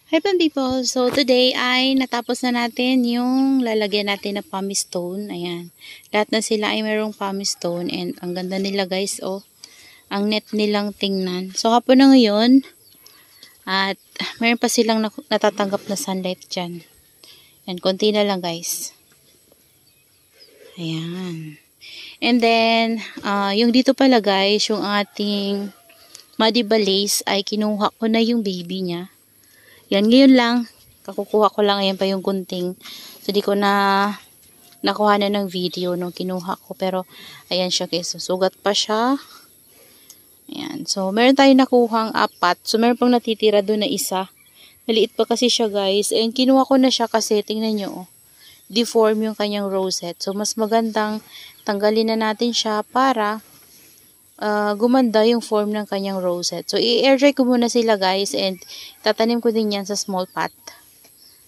Hi people! So today ay natapos na natin yung lalagyan natin na pumice stone. Ayan. Lahat na sila ay mayroong pumice stone and ang ganda nila guys. Oh, ang net nilang tingnan. So hapon na ngayon at mayroon pa silang natatanggap na sunlight dyan. And konti na lang guys. Ayan. And then yung dito pala guys, yung ating Muddy Balays ay kinuha ko na yung baby niya. Yan, ngayon lang. Kakukuha ko lang. Ayan pa yung gunting. So, di ko na nakuha na ng video nung kinuha ko. Pero, ayan siya guys. So, sugat pa siya. Ayan. So, meron tayong nakuhang 4. So, meron pang natitira doon na isa. Maliit pa kasi siya guys. And kinuha ko na siya kasi, tingnan nyo. Oh, deform yung kanyang rosette. So, mas magandang tanggalin na natin siya para gumanda yung form ng kanyang rosette. So, i-air dry ko muna sila guys and tatanim ko din yan sa small pot.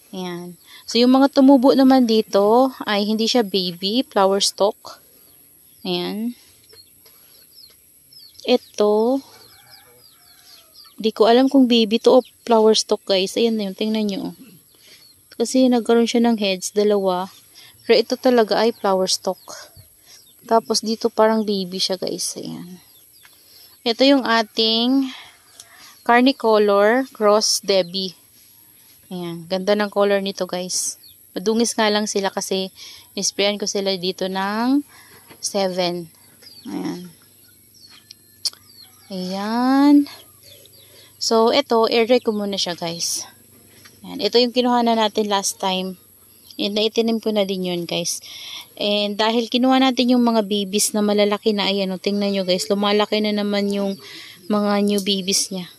Ayan. So, yung mga tumubo naman dito ay hindi siya baby, flower stalk. Ayan. Ito, di ko alam kung baby to o flower stalk guys. Ayan na yun, tingnan nyo. Kasi nagkaroon siya ng heads, dalawa. Pero ito talaga ay flower stalk. Tapos dito parang baby siya guys. Ayan. Ito yung ating Carnicolor Cross Debbie. Ayan. Ganda ng color nito guys. Madungis nga lang sila kasi nisprayan ko sila dito ng 7. Ayan. Ayan. So ito, air dry ko muna siya guys. Ayan. Ito yung kinuha na natin last time. And naitinim ko na din yun guys. And dahil kinuha natin yung mga babies na malalaki na, ayan o, tingnan nyo guys, lumalaki na naman yung mga new babies niya.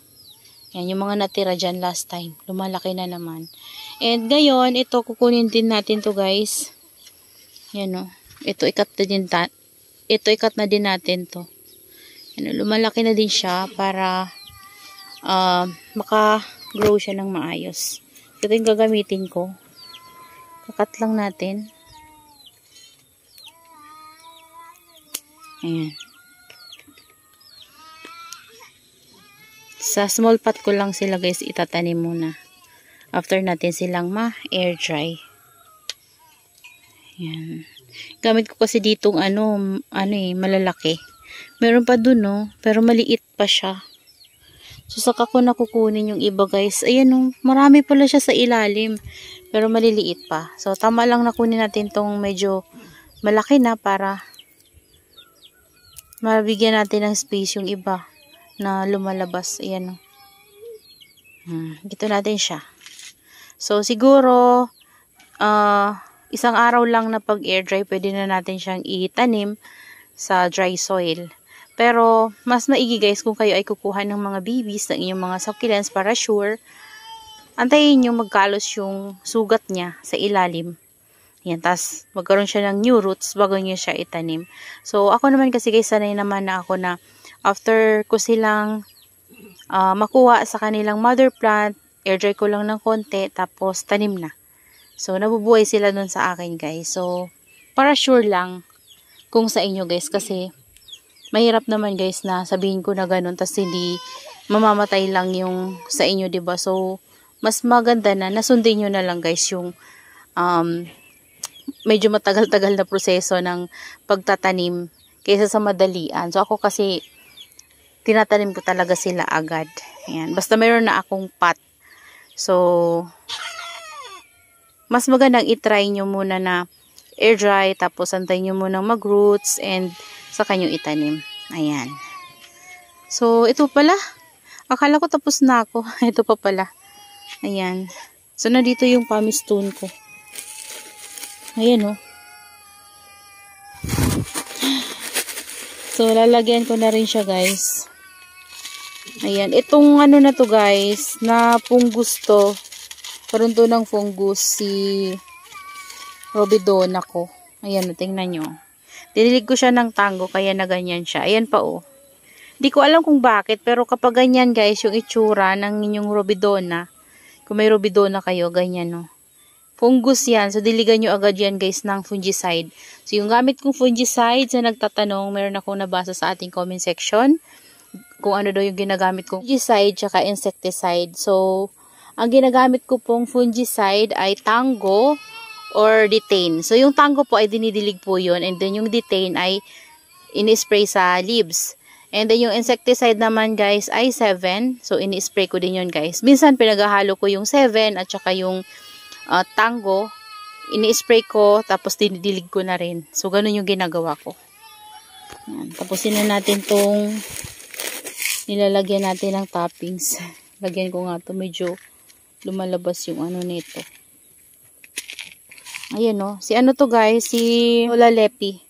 Yan, yung mga natira dyan last time, lumalaki na naman. And ngayon, ito kukunin din natin to guys. Yan o, ito ikat na din natin to. Yan o, lumalaki na din siya para maka-grow siya ng maayos. Ito yung gagamitin ko. Kakat lang natin. Ayan. Sa small pot ko lang sila guys itatanim muna. After natin silang ma-air dry. Ayan. Gamit ko kasi ditong malalaki. Meron pa dun no, pero maliit pa siya. So saka ko na kukunin yung iba guys. Ayan no, marami pala siya sa ilalim. Pero maliliit pa. So, tama lang na kunin natin tong medyo malaki na para mabigyan natin ng space yung iba na lumalabas. Ayan o. Dito natin siya. So, siguro, isang araw lang na pag-air dry, pwede na natin siyang itanim sa dry soil. Pero, mas maigi guys kung kayo ay kukuha ng mga babies ng inyong mga succulents para sure antayin nyo magkalos yung sugat niya sa ilalim. Yan, tas magkaroon siya ng new roots bago nyo siya itanim. So, ako naman kasi guys, sanay naman na ako na after ko silang makuha sa kanilang mother plant, air dry ko lang ng konti, tapos tanim na. So, nabubuhay sila dun sa akin guys. So, para sure lang kung sa inyo guys, kasi mahirap naman guys na sabihin ko na ganun, tas hindi mamamatay lang yung sa inyo, diba? So, mas maganda na nasundin nyo na lang guys yung medyo matagal-tagal na proseso ng pagtatanim kaysa sa madalian. So ako kasi tinatanim ko talaga sila agad. Ayan. Basta mayroon na akong pot. So mas magandang itry nyo muna na air dry, tapos antayin nyo muna mag-roots and saka nyo itanim. Ayan. So ito pala. Akala ko tapos na ako. Ito pa pala. Ayan. So, nandito yung pumice stone ko. Ayan, oh. So, lalagyan ko na rin siya, guys. Ayan. Itong ano na to, guys, na fungus to. Karoon to ng fungus si Robidona ko. Ayan, oh, tingnan nyo. Dinilig ko siya ng tango, kaya na ganyan siya. Ayan pa, oh. Di ko alam kung bakit, pero kapag ganyan, guys, yung itsura ng inyong Robidona, kung may Robidona kayo, ganyan no. Fungus yan. So, diligan nyo agad yan guys ng fungicide. So, yung gamit kong fungicide, sa nagtatanong, meron akong nabasa sa ating comment section. Kung ano daw yung ginagamit kong fungicide, tsaka insecticide. So, ang ginagamit ko pong fungicide ay Tango or Detain. So, yung Tango po ay dinidilig po yun. And then, yung Detain ay ini-spray sa leaves. And then, yung insecticide naman, guys, ay 7. So, ini-spray ko din yun, guys. Minsan, pinaghahalo ko yung 7 at saka yung Tango. Ini-spray ko, tapos dinidilig ko na rin. So, ganun yung ginagawa ko. Yan. Tapusin na natin tong nilalagyan natin ng toppings. Lagyan ko nga to, medyo lumalabas yung ano nito. Ayan o. Si ano to guys? Si Lola Lepi.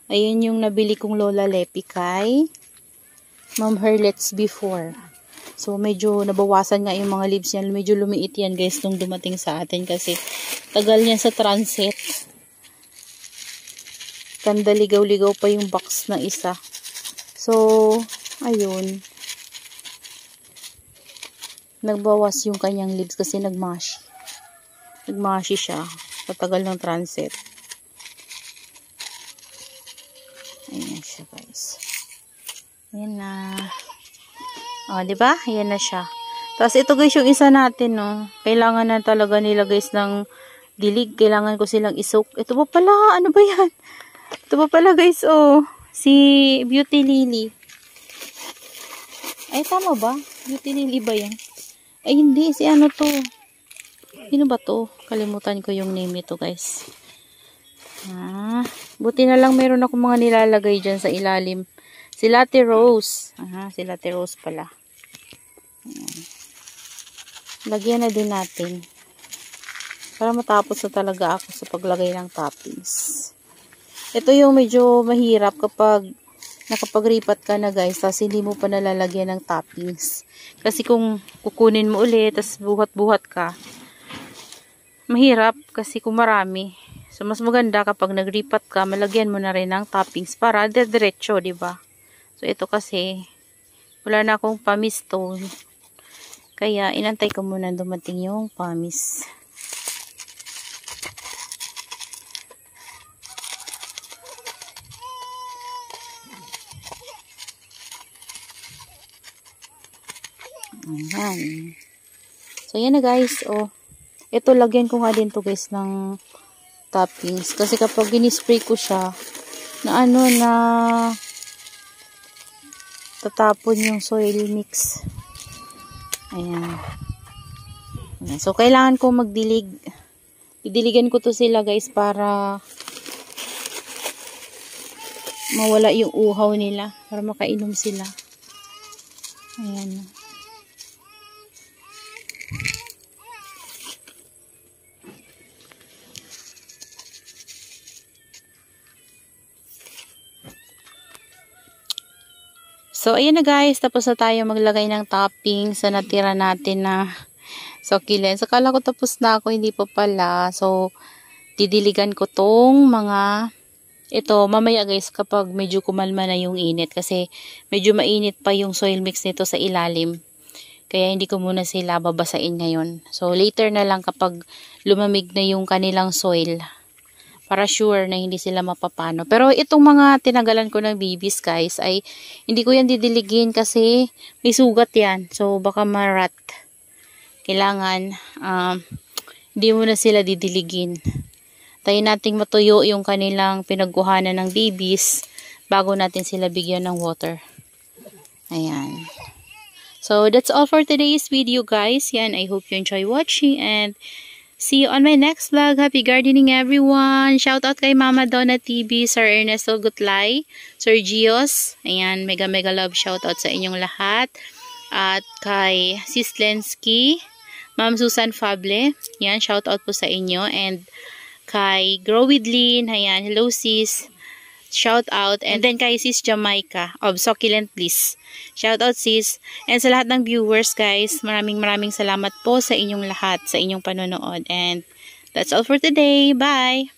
Ayan yung nabili kong Lola Lepi kay Ma'am Herlet's before. So, medyo nabawasan nga yung mga leaves niya. Medyo lumiit yan guys nung dumating sa atin kasi tagal niya sa transit. Kandaligaw-ligaw pa yung box na isa. So, ayun. Nagbawas yung kanyang leaves kasi nagmashi. Nagmashi siya. Patagal ng transit. Ayan siya guys. Ayan na. O, diba? Ayan na siya. Tapos ito guys yung isa natin, no. Kailangan na talaga nila guys ng dilig. Kailangan ko silang isok. Ito pa pala. Ano ba yan? Ito pa pala guys, oh. Si Beauty Lily. Ay, tama ba? Beauty Lily ba yan? Ay, hindi. Si ano to? Sino ba to? Kalimutan ko yung name nito, guys. Buti na lang meron ako mga nilalagay dyan sa ilalim. Si Latte Rose. Si Latte Rose pala. Ayan. Lagyan na din natin. Para matapos na talaga ako sa paglagay ng toppings. Ito yung medyo mahirap kapag nakapag-ripat ka na guys, tapos hindi mo pa nalalagyan ng toppings. Kasi kung kukunin mo ulit, tapos buhat-buhat ka, mahirap kasi kung marami. So, mas maganda kapag nag-ripat ka, malagyan mo na rin ng toppings para diretso, diba? So, ito kasi, wala na akong pumice stone. Kaya, inantay ko muna dumating yung pumice. Ayan. So, yan na guys. Oh, ito, lagyan ko nga din to guys ng toppings. Kasi kapag ginispray ko siya, na ano na tatapon yung soil mix. Ayan. So, kailangan ko magdilig. Didiligan ko to sila guys para mawala yung uhaw nila. Para makainom sila. Ayan. So, ayan na guys. Tapos na tayo maglagay ng topping sa natira natin na succulent. So, kala ko tapos na ako. Hindi pa pala. So, didiligan ko tong mga ito. Mamaya guys kapag medyo kumalma na yung init. Kasi medyo mainit pa yung soil mix nito sa ilalim. Kaya hindi ko muna sila babasain ngayon. So, later na lang kapag lumamig na yung kanilang soil. Para sure na hindi sila mapapano. Pero itong mga tinagalan ko ng babies guys ay hindi ko yan didiligin kasi may sugat yan. So baka marat. Kailangan hindi mo na sila didiligin. Tayo nating matuyo yung kanilang pinagkuhanan ng babies bago natin sila bigyan ng water. Ayan. So that's all for today's video guys. Yan, I hope you enjoy watching and see you on my next vlog. Happy gardening everyone. Shout out kay Mama Donna TV, Sir Ernesto Gutlay, Sir Gios. Ayan, mega love shout out sa inyong lahat. At kay Sis Lensky, Ma'am Susan Fable. Ayan, shout out po sa inyo. And kay Grow with Lynn. Ayan, hello sis. Shout out. And then kay Sis Jamaica of Succulent Bliss. Shout out sis. And sa lahat ng viewers guys, maraming salamat po sa inyong lahat, sa inyong panonood. And that's all for today. Bye!